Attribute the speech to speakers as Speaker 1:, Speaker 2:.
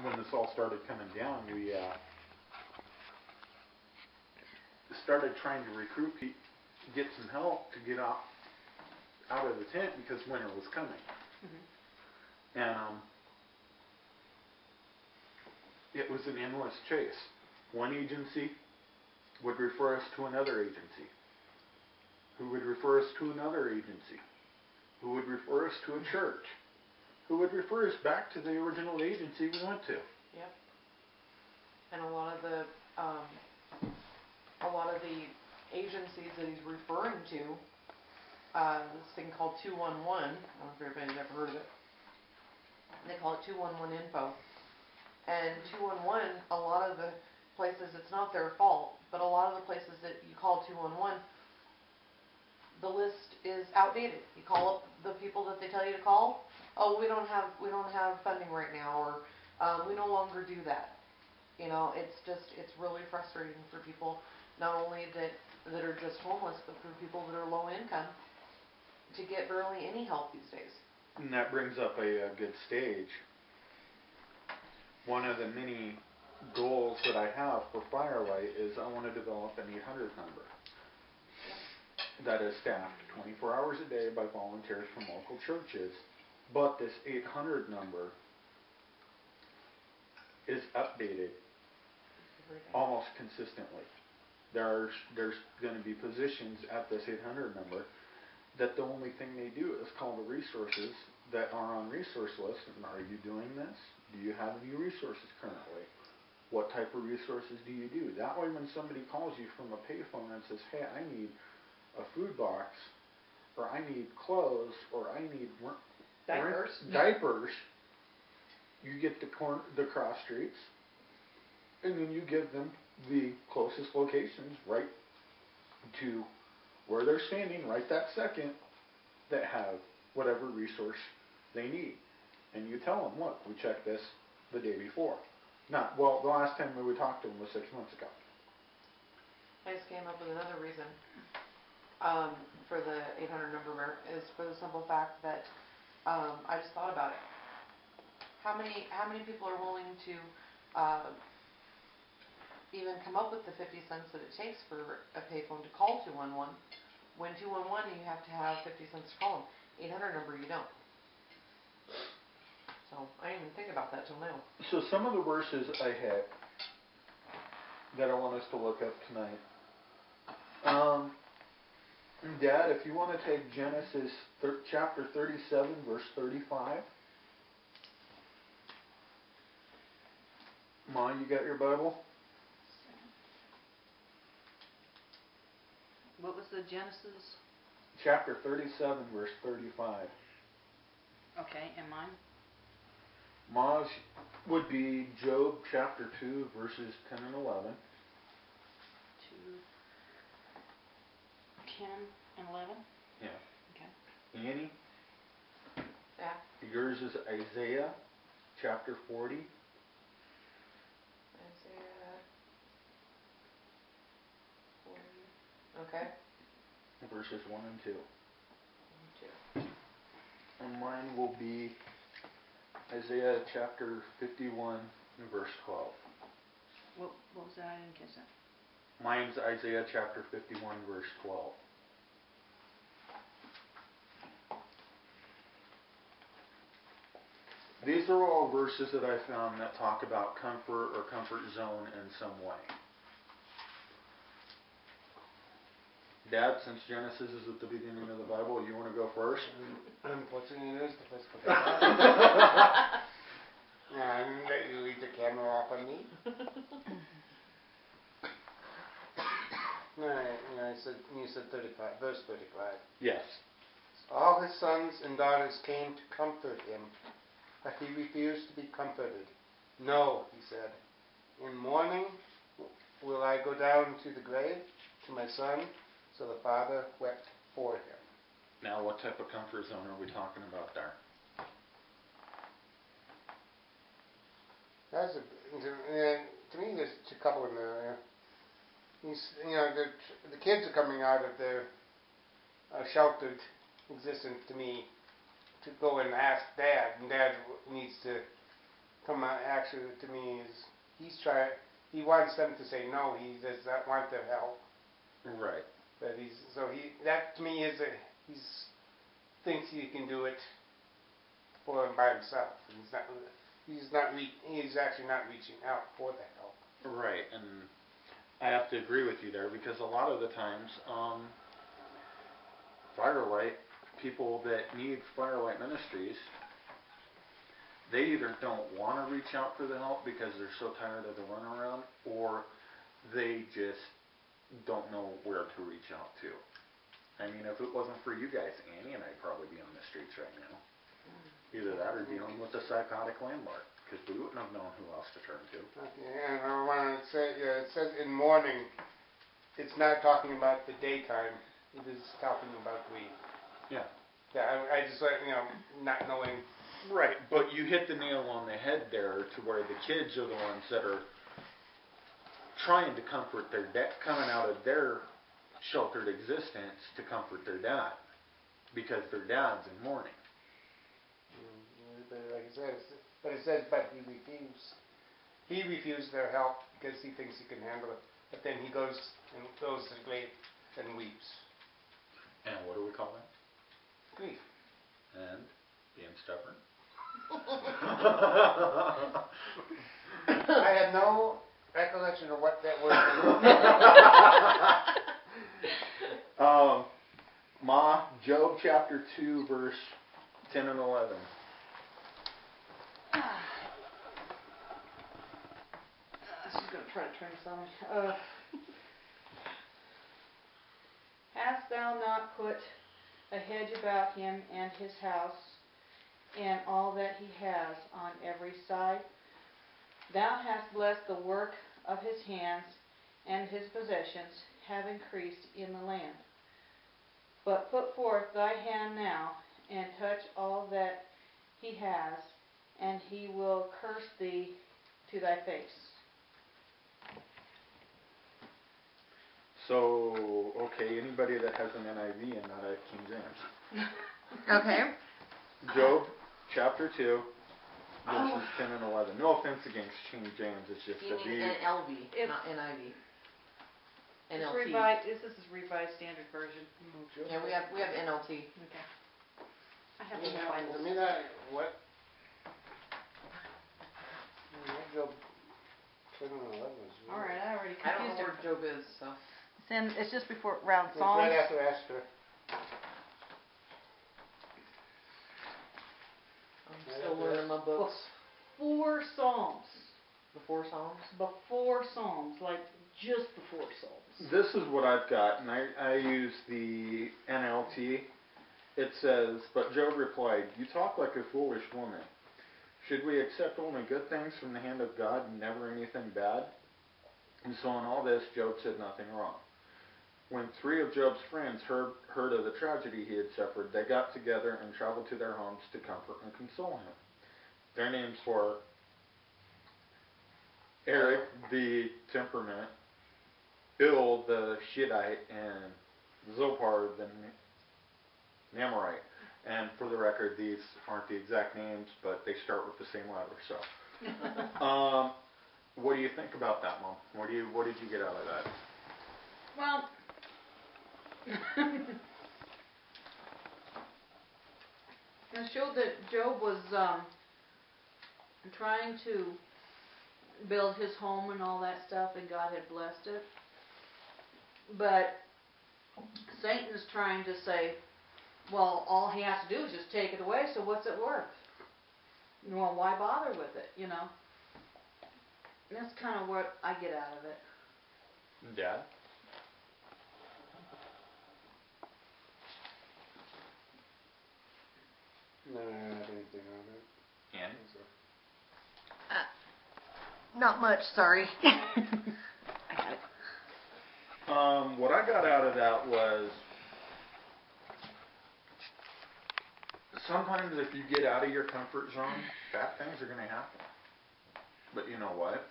Speaker 1: when this all started coming down, we started trying to recruit, get some help to get out of the tent because winter was coming. And it was an endless chase. One agency would refer us to another agency, who would refer us to another agency, who would refer us to a church, who would refer us back to the original agency we went to.
Speaker 2: Yep. And a lot of the agencies that he's referring to, this thing called 211, I don't know if everybody's ever heard of it. They call it 211 info. And 211, a lot of the places, it's not their fault, but a lot of the places that you call 211, the list is outdated. You call up the people that they tell you to call. Oh, we don't have funding right now, or we no longer do that. You know, it's really frustrating for people, not only that are just homeless, but for people that are low income to get barely any help these days.
Speaker 1: And that brings up a good stage. One of the many goals that I have for Firelight is I want to develop an 800 number that is staffed 24 hours a day by volunteers from local churches. But this 800 number is updated almost consistently. There's going to be positions at this 800 number that the only thing they do is call the resources that are on resource lists. And are you doing this? Do you have any resources currently? What type of resources do you do? That way when somebody calls you from a payphone and says, hey, I need a food box, or I need clothes, or I need diapers, you get the cross streets, and then you give them the closest locations right to where they're standing right that second that have whatever resource they need. And you tell them, look, we checked this the day before. The last time we talked to them was 6 months ago.
Speaker 2: I just came up with another reason for the 800 number is for the simple fact that I just thought about it. How many people are willing to even come up with the 50 cents that it takes for a payphone to call 211? When 211, you have to have 50 cents to call them. 800 number, you don't. So I didn't even think about that till now.
Speaker 1: So some of the verses I had that I want us to look up tonight. Dad, if you want to take Genesis chapter 37, verse 35. Ma, you got your Bible?
Speaker 3: What was the Genesis?
Speaker 1: Chapter 37, verse 35.
Speaker 3: Okay, and mine?
Speaker 1: Ma's would be Job chapter 2, verses 10 and 11.
Speaker 3: 2, 10, and 11?
Speaker 1: Yeah.
Speaker 3: Okay.
Speaker 1: Annie?
Speaker 2: Yeah.
Speaker 1: Yours is Isaiah chapter 40.
Speaker 2: Isaiah 40. Okay.
Speaker 1: Verses 1 and 2.
Speaker 2: 2.
Speaker 1: And mine will be Isaiah chapter 51 and verse 12.
Speaker 3: What was that? I didn't catch that.
Speaker 1: Mine's Isaiah chapter 51 verse 12. These are all verses that I found that talk about comfort or comfort zone in some way. Dad, since Genesis is at the beginning of the Bible, you want to go first?
Speaker 4: Unfortunately, it is the first book. And let you leave the camera off on me. You said 35, verse 35.
Speaker 1: Yes.
Speaker 4: All his sons and daughters came to comfort him, but he refused to be comforted. No, he said, in mourning will I go down to the grave to my son. So the father wept for him.
Speaker 1: Now, what type of comfort zone are we talking about there?
Speaker 4: To me, there's a couple in there. The kids are coming out of their sheltered existence to me to go and ask Dad, and Dad needs to from actually to me is he wants them to say no. He does not want their help.
Speaker 1: Right.
Speaker 4: But that to me is thinks he can do it for him by himself. He's actually not reaching out for the help.
Speaker 1: Right, and I have to agree with you there because a lot of the times, Firelight, people that need Firelight Ministries, they either don't want to reach out for the help because they're so tired of the runaround, or they just don't know where to reach out to. I mean, if it wasn't for you guys, Annie and I'd probably be on the streets right now. Either that or dealing with a psychotic landmark, because we wouldn't have known who else to turn to.
Speaker 4: Okay, and I want to say, it says in morning, it's not talking about the daytime, it is talking about grief.
Speaker 1: Yeah.
Speaker 4: Yeah, I just not knowing.
Speaker 1: Right, but you hit the nail on the head there to where the kids are the ones that are trying to comfort their dad, coming out of their sheltered existence to comfort their dad, because their dad's in mourning.
Speaker 4: But like I said, but he refused. He refused their help because he thinks he can handle it. But then he goes to the grave and weeps.
Speaker 1: And what do we call that?
Speaker 4: Grief.
Speaker 1: And being stubborn.
Speaker 4: I have no recollection of what that word is.
Speaker 1: Ma, Job chapter 2, verse 10 and 11.
Speaker 3: She's going to try to turn this on. Hast thou not put a hedge about him and his house and all that he has on every side? Thou hast blessed the work of his hands, and his possessions have increased in the land. But put forth thy hand now, and touch all that he has, and he will curse thee to thy face.
Speaker 1: So, okay, anybody that has an NIV and not a King James.
Speaker 2: Okay.
Speaker 1: Job chapter 2, verses 10 and 11. No offense against King James, it's just
Speaker 2: You
Speaker 1: that
Speaker 2: mean
Speaker 1: these...
Speaker 2: NLV, not NIV.
Speaker 3: It's
Speaker 2: NLT.
Speaker 3: revised, this is Revised Standard Version.
Speaker 2: Yeah, we have NLT.
Speaker 3: Okay. I have
Speaker 4: I
Speaker 3: the Bible.
Speaker 4: mean, what? Job 10 and 11 is
Speaker 3: All right, I already
Speaker 2: I don't know
Speaker 3: confused
Speaker 2: where
Speaker 3: her.
Speaker 2: Job is, so.
Speaker 3: It's just before around
Speaker 4: It's
Speaker 3: Psalms.
Speaker 4: right after Esther.
Speaker 2: I'm still learning my books.
Speaker 3: Before Psalms.
Speaker 2: Before Psalms?
Speaker 3: Before Psalms, like just before Psalms.
Speaker 1: This is what I've got, and I use the NLT. It says, but Job replied, you talk like a foolish woman. Should we accept only good things from the hand of God and never anything bad? And so in all this, Job said nothing wrong. When 3 of Job's friends heard of the tragedy he had suffered, they got together and traveled to their homes to comfort and console him. Their names were Eric the temperament, Bill the Shittite, and Zophar the Namorite. And for the record, these aren't the exact names, but they start with the same letter. So, what do you think about that, Mom? What did you get out of that?
Speaker 3: Well, it showed that Job was trying to build his home and all that stuff, and God had blessed it. But Satan's trying to say, well, all he has to do is just take it away, so what's it worth? Well, why bother with it, you know? And that's kind of what I get out of it.
Speaker 1: Dad?
Speaker 4: No, I don't have anything on it.
Speaker 1: Ann?
Speaker 2: Not much, sorry.
Speaker 1: What I got out of that was sometimes if you get out of your comfort zone, bad things are going to happen. But you know what?